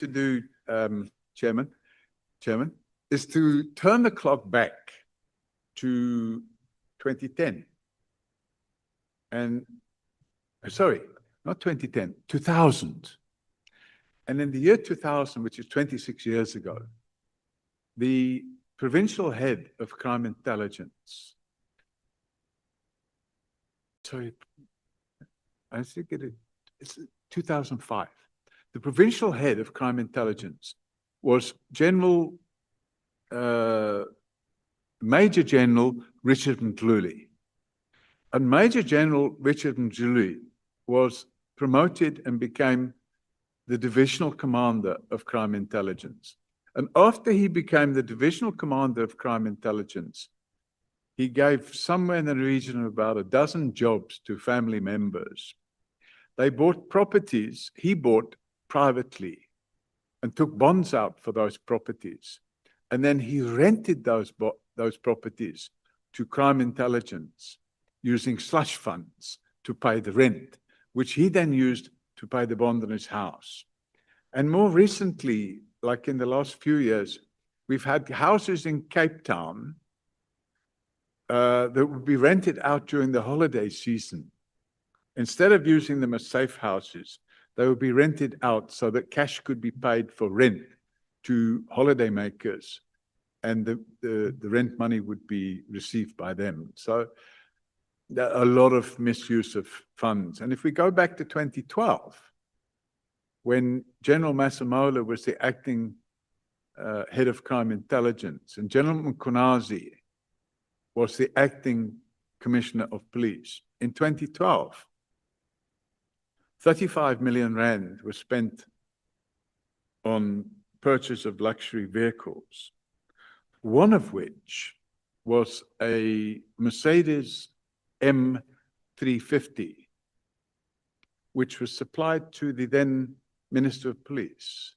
to do, Chairman, is to turn the clock back to 2010. And sorry, not 2010, 2000. And in the year 2000, which is 26 years ago, the provincial head of crime intelligence, sorry, I think it's 2005. The provincial head of crime intelligence was Major General Richard Mkhwanazi. And Major General Richard Mkhwanazi was promoted and became the divisional commander of crime intelligence. And after he became the divisional commander of crime intelligence, he gave somewhere in the region of about a dozen jobs to family members. They bought properties, he bought privately, and took bonds out for those properties. And then he rented those properties to crime intelligence using slush funds to pay the rent, which he then used to pay the bond on his house. And more recently, like in the last few years, we've had houses in Cape Town that would be rented out during the holiday season. Instead of using them as safe houses, they would be rented out so that cash could be paid for rent to holidaymakers, and the rent money would be received by them. So there are a lot of misuse of funds. And if we go back to 2012, when General Masemola was the acting head of crime intelligence, and General Mkhwanazi was the acting commissioner of police, in 2012, 35 million rand was spent on purchase of luxury vehicles, one of which was a Mercedes M350, which was supplied to the then Minister of Police.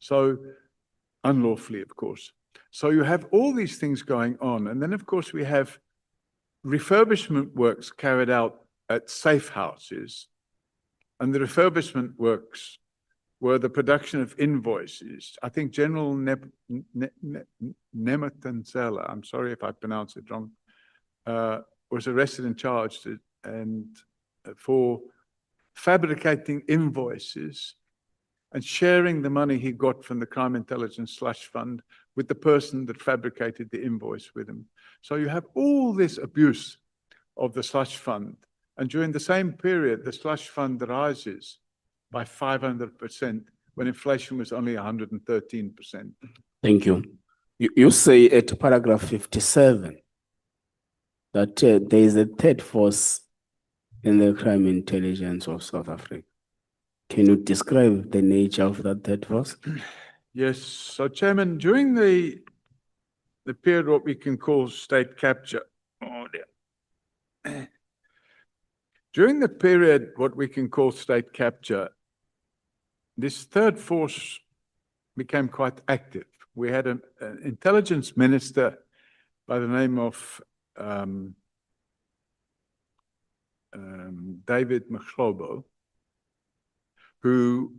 So, unlawfully, of course. So you have all these things going on. And then, of course, we have refurbishment works carried out at safe houses. And the refurbishment works were the production of invoices. I think General Nematanzela, I'm sorry if I pronounce it wrong, was arrested and charged for fabricating invoices and sharing the money he got from the crime intelligence slush fund with the person that fabricated the invoice with him. So you have all this abuse of the slush fund. And during the same period, the slush fund rises by 500% when inflation was only 113%. Thank you. You say at paragraph 57 that there is a third force in the crime intelligence of South Africa. Can you describe the nature of that third force? Yes. So, Chairman, during the period what we can call state capture, during the period what we can call state capture, this third force became quite active. We had an intelligence minister by the name of David Mkhlobo, who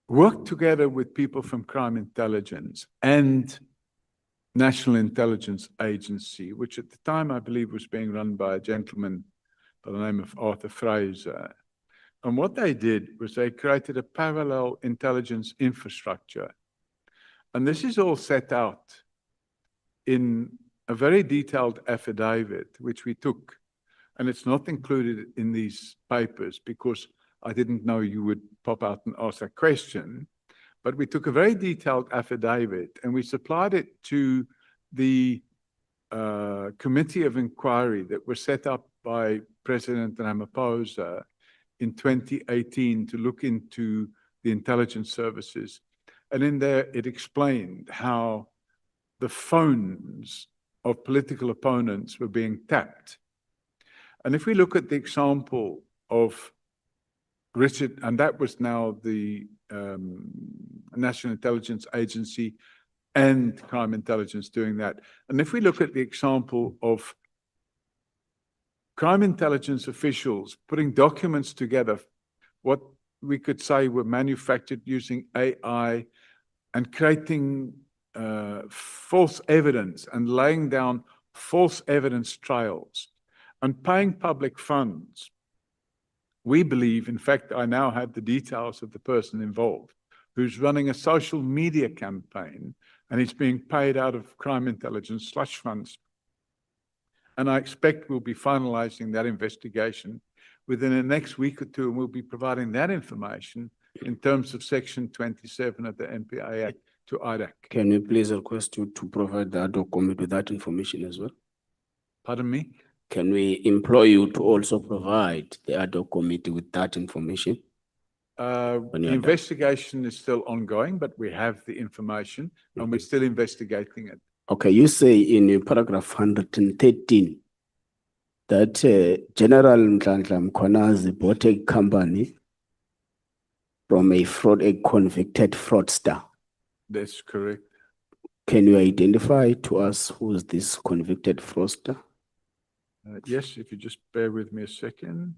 worked together with people from crime intelligence and National Intelligence Agency, which at the time I believe was being run by a gentleman by the name of Arthur Fraser. And what they did was they created a parallel intelligence infrastructure. And this is all set out in a very detailed affidavit, which we took. And it's not included in these papers because I didn't know you would pop out and ask that question. But we took a very detailed affidavit and we supplied it to the committee of inquiry that was set up by President Ramaphosa in 2018 to look into the intelligence services. And in there, it explained how the phones of political opponents were being tapped. And if we look at the example of Richard, and that was now the National Intelligence Agency and crime intelligence doing that. And if we look at the example of crime intelligence officials putting documents together, what we could say were manufactured using AI and creating false evidence and laying down false evidence trails and paying public funds. We believe, in fact, I now have the details of the person involved who's running a social media campaign and he's being paid out of crime intelligence slush funds. And I expect we'll be finalizing that investigation within the next week or two, and we'll be providing that information in terms of Section 27 of the NPA Act to IDAC. Can we please request you to provide the document with that information as well? Pardon me? Can we employ you to also provide the ad hoc committee with that information? The When you're done. investigation is still ongoing, but we have the information and we're still investigating it. Okay, you say in paragraph 113 that General Mkhwanazi bought a company from a convicted fraudster. That's correct. Can you identify to us who's this convicted fraudster? Yes, if you just bear with me a second.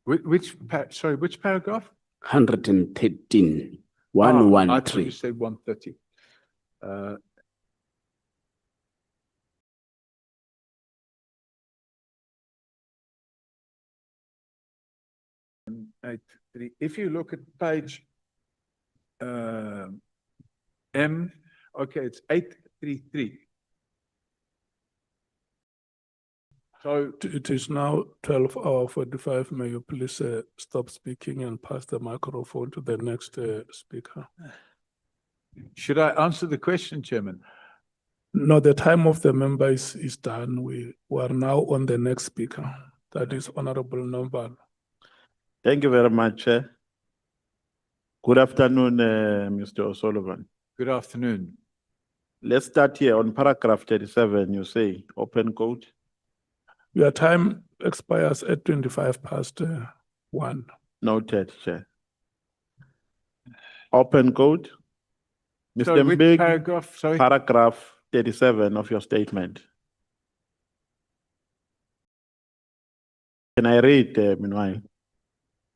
Which paragraph? 113, I thought you 113. said 130. If you look at page M, okay, it's 833. So It is now 12:45. May you please stop speaking and pass the microphone to the next speaker? should I answer the question, Chairman? No, the time of the member is done. We are now on the next speaker. That is Honorable Nombal. Thank you very much. Good afternoon, Mr. O'Sullivan. Good afternoon. Let's start here on paragraph 37. You say open quote. Your time expires at 1:25. Noted, Chair. Open quote. Sorry, Mr. which Mbeki, paragraph? Sorry. paragraph 37 of your statement. Can I read meanwhile?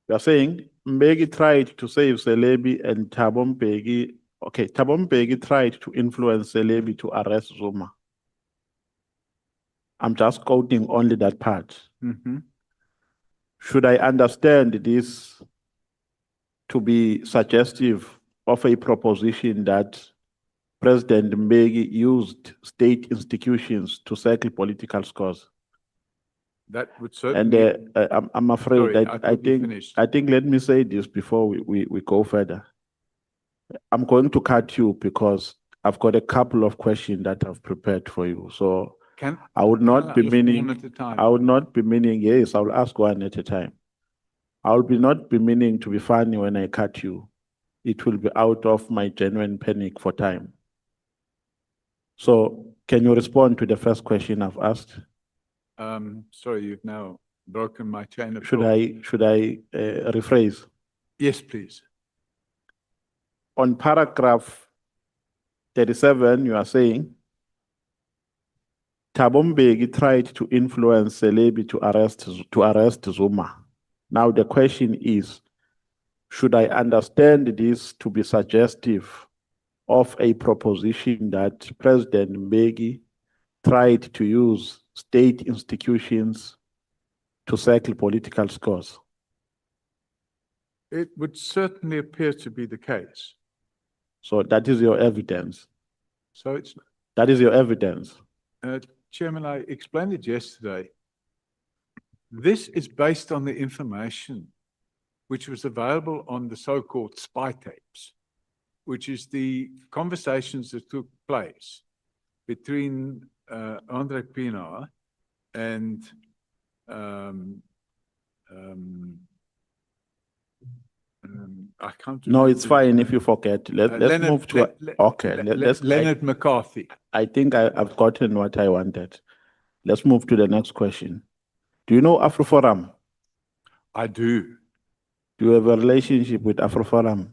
You are saying Mbeki tried to save Celebi and Thabo Mbeki. Okay, Thabo Mbeki tried to influence Celebi to arrest Zuma. I'm just quoting only that part. Mhm. Should I understand this to be suggestive of a proposition that President Mbeki used state institutions to settle political scores? That would And certainly. I'm afraid Sorry, that I thought you finished. I think let me say this before we go further. I'm going to cut you because I've got a couple of questions that I've prepared for you. So I would not be ask meaning, one at a time? I would not be meaning, yes, I'll ask one at a time. I will be not be meaning to be funny when I cut you. It will be out of my genuine panic for time. So can you respond to the first question I've asked? Sorry, you've now broken my chain of Should thought. I rephrase? Yes, please. On paragraph 37, you are saying, Thabo Mbeki tried to influence Celebi to arrest Zuma. Now the question is, should I understand this to be suggestive of a proposition that President Mbeki tried to use state institutions to settle political scores? It would certainly appear to be the case. So that is your evidence. So it's, That is your evidence. Chairman, I explained it yesterday. This is based on the information which was available on the so-called spy tapes, which is the conversations that took place between Andre Pienaar and I can't. No, it's remember his fine name. if you forget. Let's Leonard- move to let's. Leonard McCarthy. I think I've gotten what I wanted. Let's move to the next question. Do you know AfroForum? I do. Do you have a relationship with AfroForum?